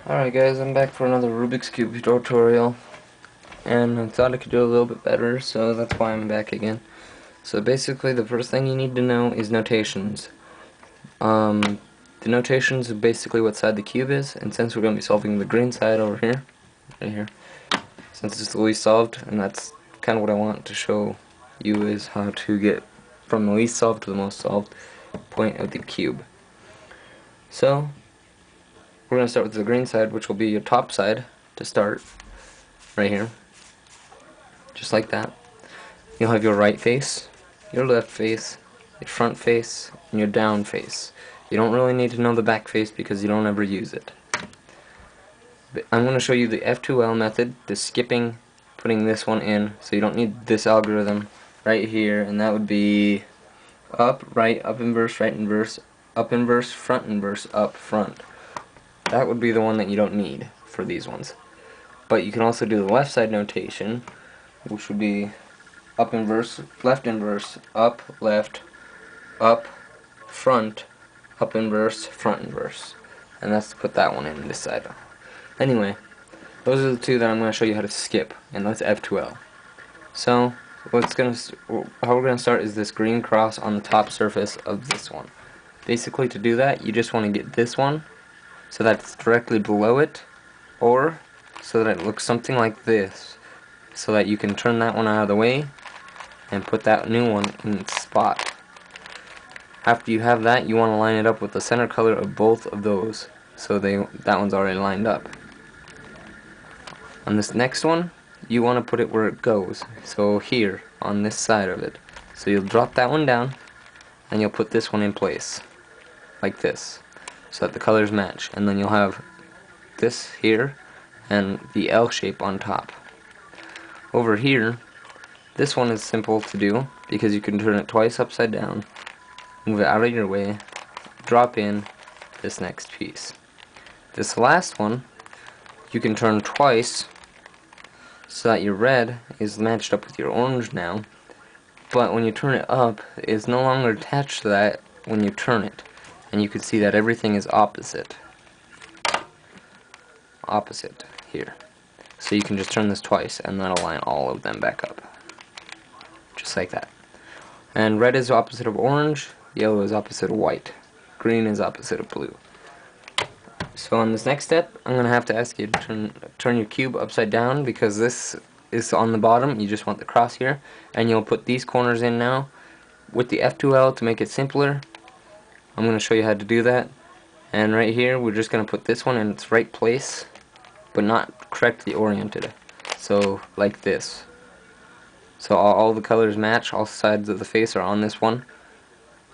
Alright guys, I'm back for another Rubik's Cube tutorial, and I thought I could do a little bit better, so that's why I'm back again. So basically the first thing you need to know is notations. The notations are basically what side the cube is, and since we're going to be solving the green side over here, right here, since it's the least solved, and that's kind of what I want to show you is how to get from the least solved to the most solved point of the cube. So, we're going to start with the green side, which will be your top side to start, right here, just like that. You'll have your right face, your left face, your front face, and your down face. You don't really need to know the back face because you don't ever use it. But I'm going to show you the F2L method, the skipping, putting this one in, so you don't need this algorithm right here, and that would be up, right, up inverse, right inverse, up inverse, up, front. That would be the one that you don't need for these ones. But you can also do the left side notation, which would be up inverse, up, left, up, front, up inverse, front inverse. And that's to put that one in this side. Anyway, those are the two that I'm going to show you how to skip, and that's F2L. So, how we're going to start is this green cross on the top surface of this one. Basically, to do that, you just want to get this one so that it's directly below it, or so that it looks something like this, so that you can turn that one out of the way and put that new one in its spot. After you have that, you want to line it up with the center color of both of those, so that one's already lined up. On this next one, you want to put it where it goes, so here, on this side of it. So you'll drop that one down, and you'll put this one in place, like this, so that the colors match, and then you'll have this here, and the L shape on top. Over here, this one is simple to do, because you can turn it twice upside down, move it out of your way, drop in this next piece. This last one, you can turn twice, so that your red is matched up with your orange now, but when you turn it up, it's no longer attached to that when you turn it, and you can see that everything is opposite here. So you can just turn this twice, and that'll line all of them back up, just like that. And red is opposite of orange, yellow is opposite of white, green is opposite of blue. So on this next step, I'm going to have to ask you to turn your cube upside down, because this is on the bottom. You just want the cross here, and you'll put these corners in now with the F2L to make it simpler. I'm going to show you how to do that. And right here, we're just going to put this one in its right place, but not correctly oriented. So like this. So all the colors match, all sides of the face are on this one,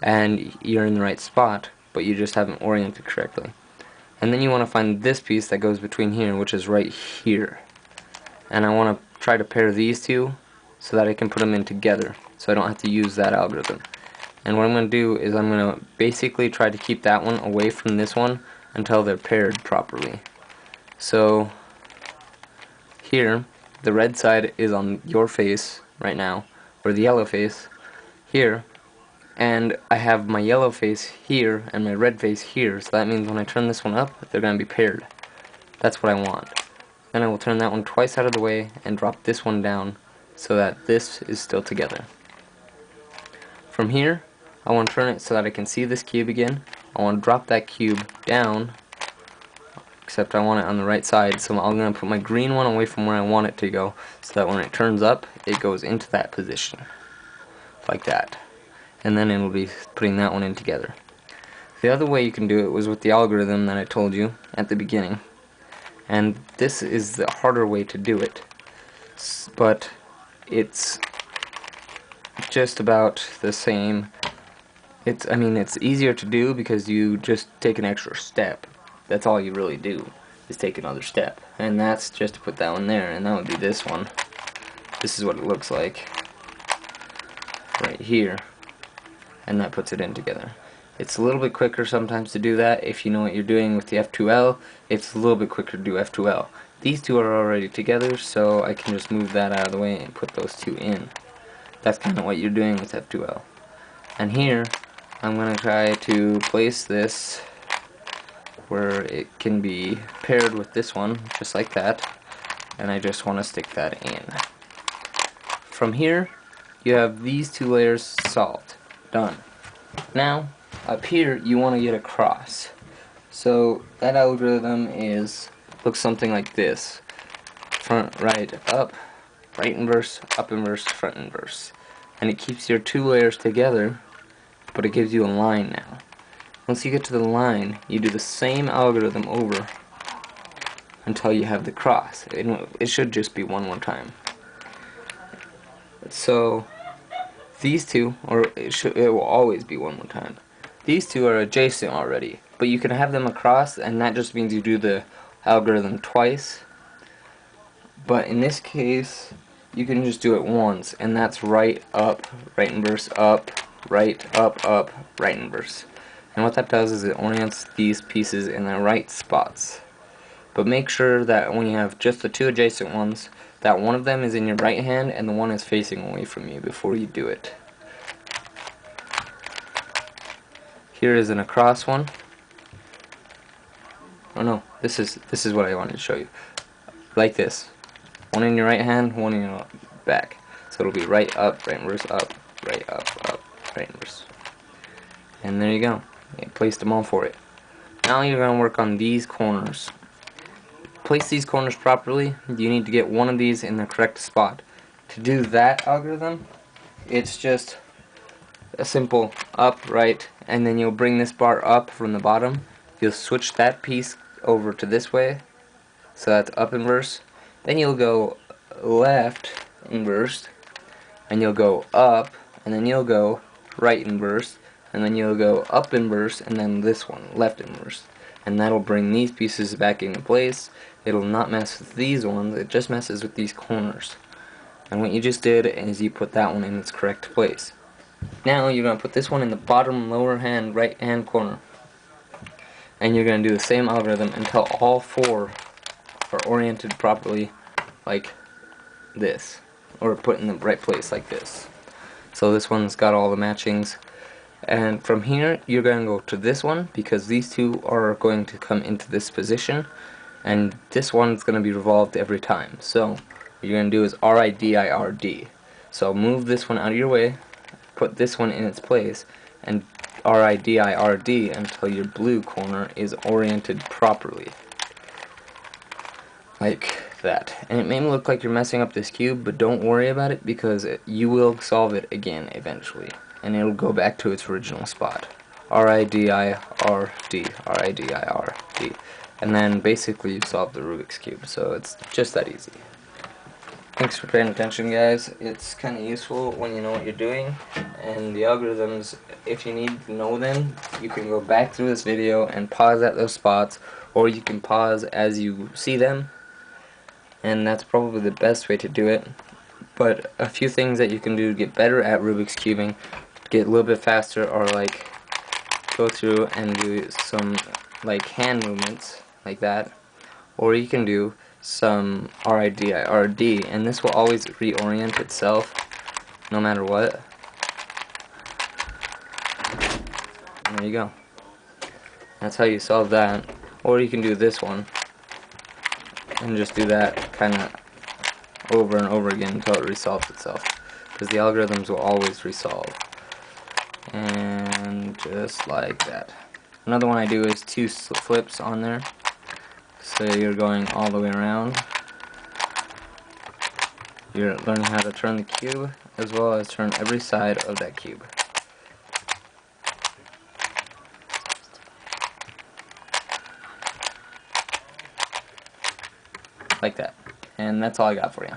and you're in the right spot, but you just haven't oriented correctly. And then you want to find this piece that goes between here, which is right here. And I want to try to pair these two so that I can put them in together, so I don't have to use that algorithm. And what I'm going to do is I'm going to basically try to keep that one away from this one until they're paired properly. So here, the red side is on your face right now, or the yellow face here, and I have my yellow face here and my red face here, so that means when I turn this one up, they're going to be paired. That's what I want. Then I will turn that one twice out of the way and drop this one down so that this is still together. From here, I want to turn it so that I can see this cube again. I want to drop that cube down, except I want it on the right side, so I'm going to put my green one away from where I want it to go, so that when it turns up, it goes into that position, like that. And then it will be putting that one in together. The other way you can do it was with the algorithm that I told you at the beginning, and this is the harder way to do it, but it's just about the same. It's easier to do because you just take an extra step. That's all you really do, is take another step, and that's just to put that one there, and that would be this one. This is what it looks like right here, and that puts it in together. It's a little bit quicker sometimes to do that if you know what you're doing with the F2L. It's a little bit quicker to do F2L. These two are already together, so I can just move that out of the way and put those two in. That's kind of what you're doing with F2L. And here, I'm going to try to place this where it can be paired with this one, just like that, and I just want to stick that in. From here, you have these two layers solved. Done. Now, up here, you want to get a cross. So that algorithm looks something like this. Front, right, up, right inverse, up inverse, front inverse. And it keeps your two layers together, but it gives you a line now. Once you get to the line, you do the same algorithm over until you have the cross. It should just be one more time. So these two, or it will always be one more time. These two are adjacent already, but you can have them across, and that just means you do the algorithm twice. But in this case, you can just do it once, and that's right, up, right inverse, up, right, up, right inverse. And what that does is it orients these pieces in the right spots. But make sure that when you have just the two adjacent ones, that one of them is in your right hand and the one is facing away from you before you do it. Here is an across one. Oh no, this is what I wanted to show you. Like this. One in your right hand, one in your back. So it'll be right up, right inverse, up, right up, right inverse. And there you go. You placed them all for it. Now you're going to work on these corners. Place these corners properly. You need to get one of these in the correct spot. To do that algorithm, it's just a simple up, right, and then you'll bring this bar up from the bottom. You'll switch that piece over to this way, so that's up inverse. Then you'll go left inverse, and you'll go up, and then you'll go right inverse, and then you'll go up inverse, and then this one, left inverse. And that'll bring these pieces back into place. It'll not mess with these ones, it just messes with these corners. And what you just did is you put that one in its correct place. Now you're going to put this one in the bottom lower hand right hand corner. And you're going to do the same algorithm until all four are oriented properly like this. Or put in the right place like this. So this one's got all the matchings. And from here you're going to go to this one because these two are going to come into this position. And this one's going to be revolved every time. So what you're going to do is RIDIRD. So move this one out of your way, put this one in its place, and RIDIRD until your blue corner is oriented properly. Like that. And it may look like you're messing up this cube, but don't worry about it because you will solve it again eventually. And it'll go back to its original spot. RIDIRD, RIDIRD. And then basically you solve the Rubik's Cube. So it's just that easy. Thanks for paying attention, guys. It's kind of useful when you know what you're doing. And the algorithms, if you need to know them, you can go back through this video and pause at those spots, or you can pause as you see them. And that's probably the best way to do it. But a few things that you can do to get better at Rubik's Cubing, get a little bit faster, or like go through and do some like hand movements like that, or you can do some RIDIRD, and this will always reorient itself no matter what. And there you go. That's how you solve that. Or you can do this one and just do that kind of over and over again until it resolves itself, because the algorithms will always resolve. And just like that. Another one I do is two flips on there. So you're going all the way around. You're learning how to turn the cube as well as turn every side of that cube. Like that. And that's all I got for you.